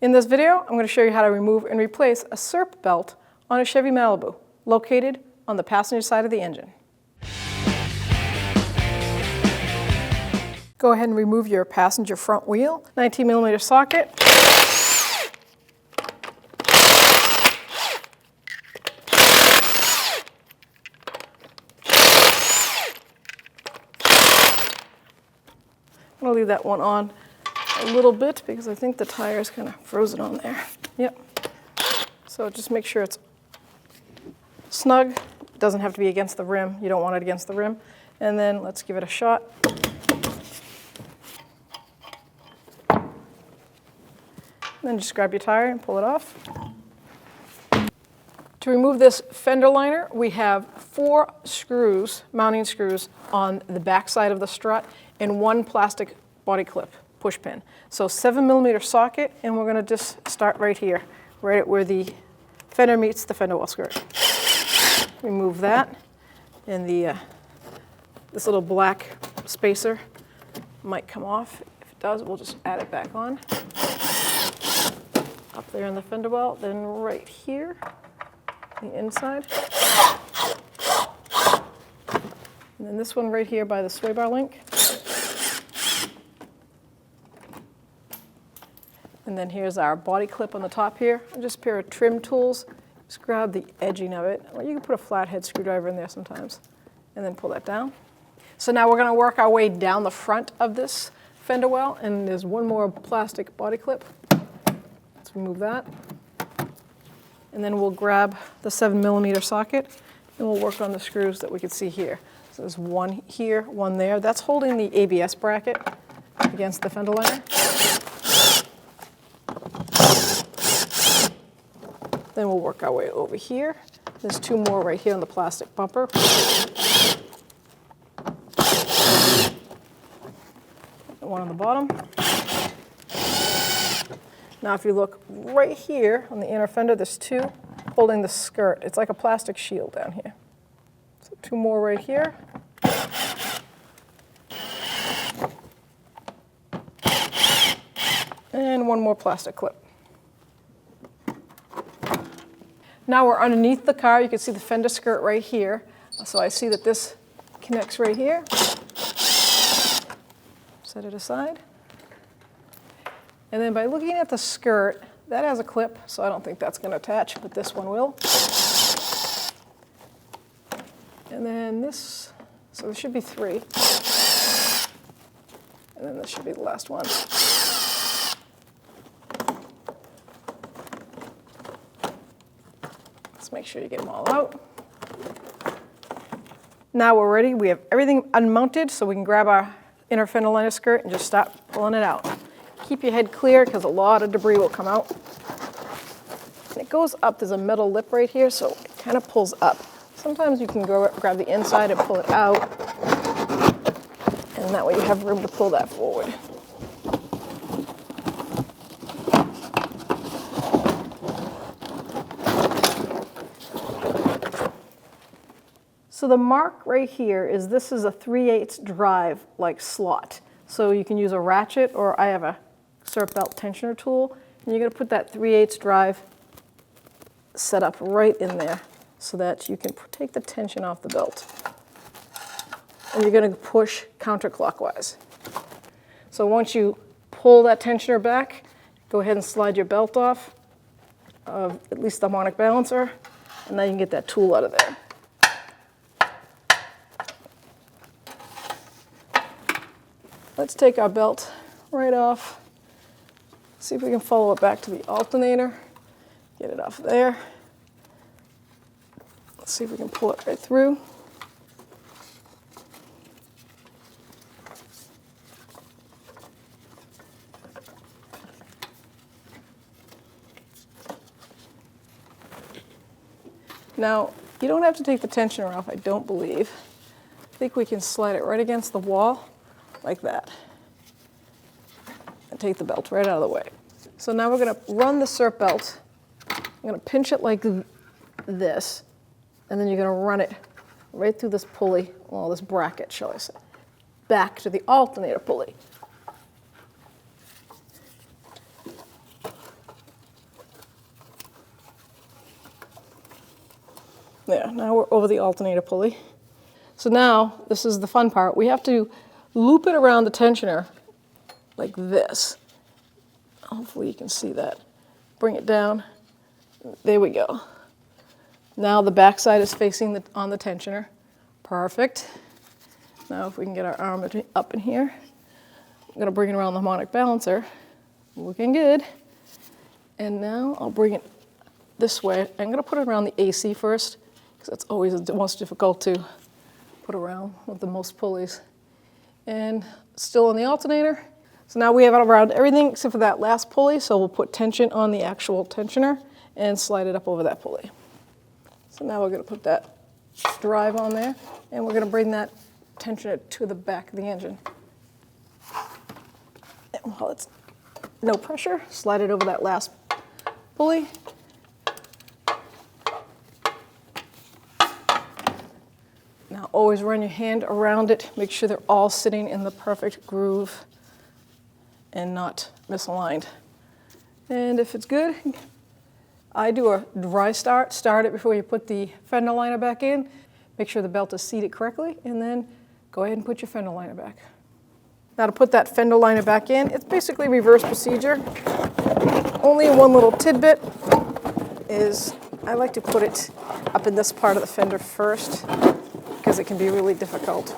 In this video, I'm going to show you how to remove and replace a Serp belt on a Chevy Malibu, located on the passenger side of the engine. Go ahead and remove your passenger front wheel, 19mm socket. I'm going to leave that one on a little bit because I think the tire is kind of frozen on there. Yep. So just make sure it's snug. It doesn't have to be against the rim. You don't want it against the rim. And then let's give it a shot. And then just grab your tire and pull it off. To remove this fender liner, we have 4 screws, mounting screws, on the back side of the strut and 1 plastic body clip push pin. So 7mm socket, and we're going to just start right here, right at where the fender meets the fender well skirt. Remove that, and this little black spacer might come off. If it does, we'll just add it back on. Up there in the fender well, then right here, the inside. And then this one right here by the sway bar link. And then here's our body clip on the top here. Just a pair of trim tools. Just grab the edging of it. Or you can put a flathead screwdriver in there sometimes. And then pull that down. So now we're going to work our way down the front of this fender well. And there's one more plastic body clip. Let's remove that. And then we'll grab the 7mm socket. And we'll work on the screws that we can see here. So there's one here, one there. That's holding the ABS bracket against the fender liner. Then we'll work our way over here. There's 2 more right here on the plastic bumper. And one on the bottom. Now if you look right here on the inner fender, there's 2 holding the skirt. It's like a plastic shield down here. So 2 more right here. And 1 more plastic clip. Now we're underneath the car. You can see the fender skirt right here. So I see that this connects right here. Set it aside. And then by looking at the skirt, that has a clip, so I don't think that's going to attach, but this one will. And then this, so there should be 3. And then this should be the last one. Make sure you get them all out. Now we're ready. We have everything unmounted, so we can grab our inner fender liner skirt and just start pulling it out. Keep your head clear because a lot of debris will come out. And it goes up. There's a metal lip right here, so it kind of pulls up. Sometimes you can grab the inside and pull it out, and that way you have room to pull that forward. So the mark right here is this is a 3/8 drive like slot. So you can use a ratchet, or I have a Serp belt tensioner tool, and you're going to put that 3/8 drive set up right in there so that you can take the tension off the belt. And you're going to push counterclockwise. So once you pull that tensioner back, go ahead and slide your belt off of at least the harmonic balancer, and now you can get that tool out of there. Let's take our belt right off. See if we can follow it back to the alternator. Get it off there. Let's see if we can pull it right through. Now, you don't have to take the tensioner off, I don't believe. I think we can slide it right against the wall, like that. And take the belt right out of the way. So now we're going to run the Serp belt. I'm going to pinch it like this, and then you're going to run it right through this pulley, well, this bracket, shall I say, back to the alternator pulley. There, now we're over the alternator pulley. So now, this is the fun part. We have to loop it around the tensioner like this. Hopefully you can see that. Bring it down. There we go. Now the back side is facing on the tensioner. Perfect. Now if we can get our arm up in here. I'm going to bring it around the harmonic balancer. Looking good. And now I'll bring it this way. I'm going to put it around the AC first, because that's always the most difficult to put around with the most pulleys. And still on the alternator. So now we have it around everything except for that last pulley, so we'll put tension on the actual tensioner and slide it up over that pulley. So now we're going to put that drive on there, and we're going to bring that tensioner to the back of the engine. And while it's no pressure, slide it over that last pulley. Now always run your hand around it, make sure they're all sitting in the perfect groove and not misaligned. And if it's good, I do a dry start. Start it before you put the fender liner back in. Make sure the belt is seated correctly, and then go ahead and put your fender liner back. Now to put that fender liner back in, it's basically reverse procedure. Only one little tidbit is I like to put it up in this part of the fender first, because it can be really difficult.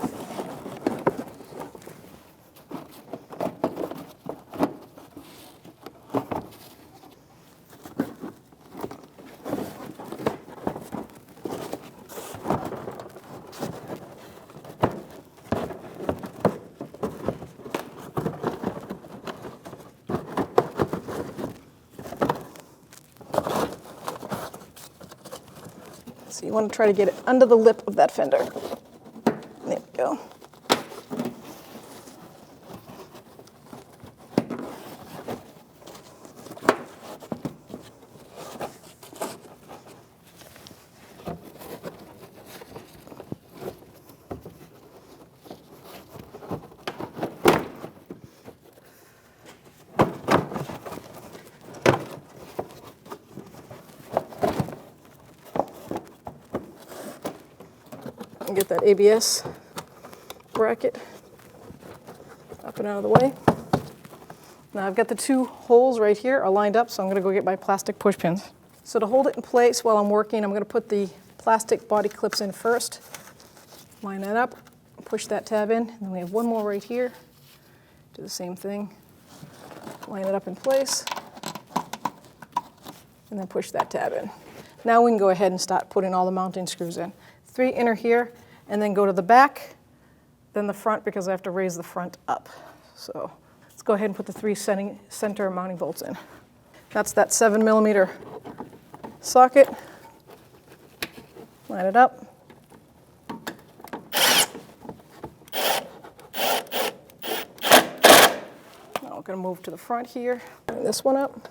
So you want to try to get it under the lip of that fender. There we go. And get that ABS bracket up and out of the way. Now I've got the two holes right here are lined up, so I'm going to go get my plastic push pins. So to hold it in place while I'm working, I'm going to put the plastic body clips in first. Line that up, push that tab in, and then we have one more right here. Do the same thing. Line it up in place, and then push that tab in. Now we can go ahead and start putting all the mounting screws in. 3 inner here, and then go to the back, then the front, because I have to raise the front up. So let's go ahead and put the 3 center mounting bolts in. That's that 7mm socket. Line it up. Now we're going to move to the front here. Line this one up.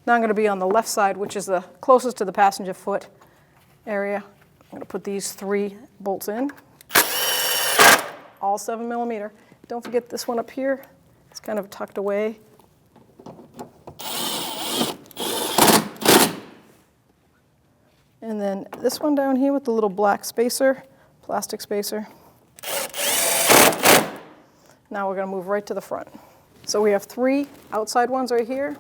Now I'm going to be on the left side, which is the closest to the passenger foot area. I'm going to put these 3 bolts in, all 7mm. Don't forget this one up here. It's kind of tucked away. And then this one down here with the little black spacer, plastic spacer. Now we're going to move right to the front. So we have 3 outside ones right here.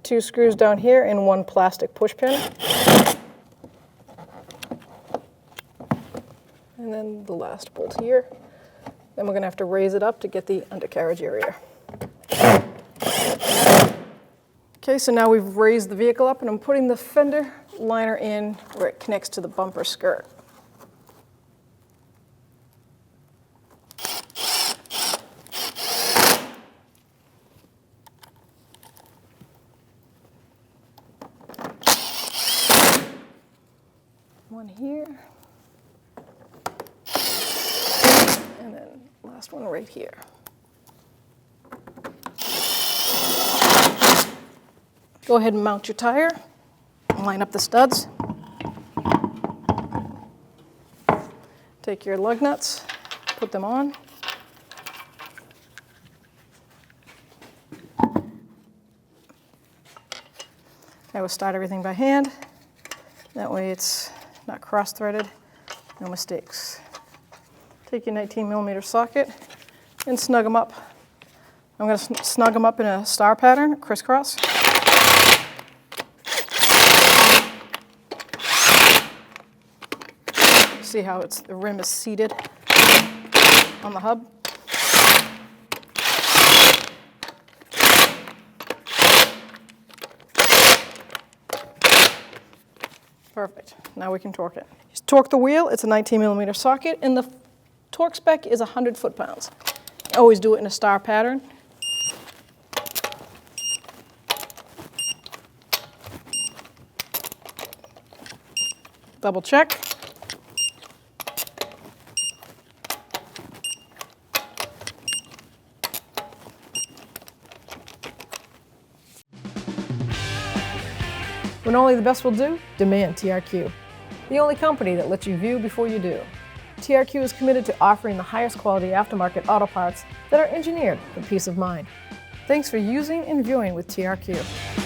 Two screws down here and 1 plastic push pin. And then the last bolt here. Then we're going to have to raise it up to get the undercarriage area. Okay, so now we've raised the vehicle up, and I'm putting the fender liner in where it connects to the bumper skirt. One here. And then last one right here. Go ahead and mount your tire. Line up the studs. Take your lug nuts, put them on. I will start everything by hand. That way it's not cross-threaded, no mistakes. Take your 19mm socket and snug them up. I'm going to snug them up in a star pattern, crisscross. See how the rim is seated on the hub? Perfect. Now we can torque it. Just torque the wheel. It's a 19mm socket, and the torque spec is 100 foot-pounds. Always do it in a star pattern. Double check. When only the best will do, demand TRQ. The only company that lets you view before you do. TRQ is committed to offering the highest quality aftermarket auto parts that are engineered for peace of mind. Thanks for using and viewing with TRQ.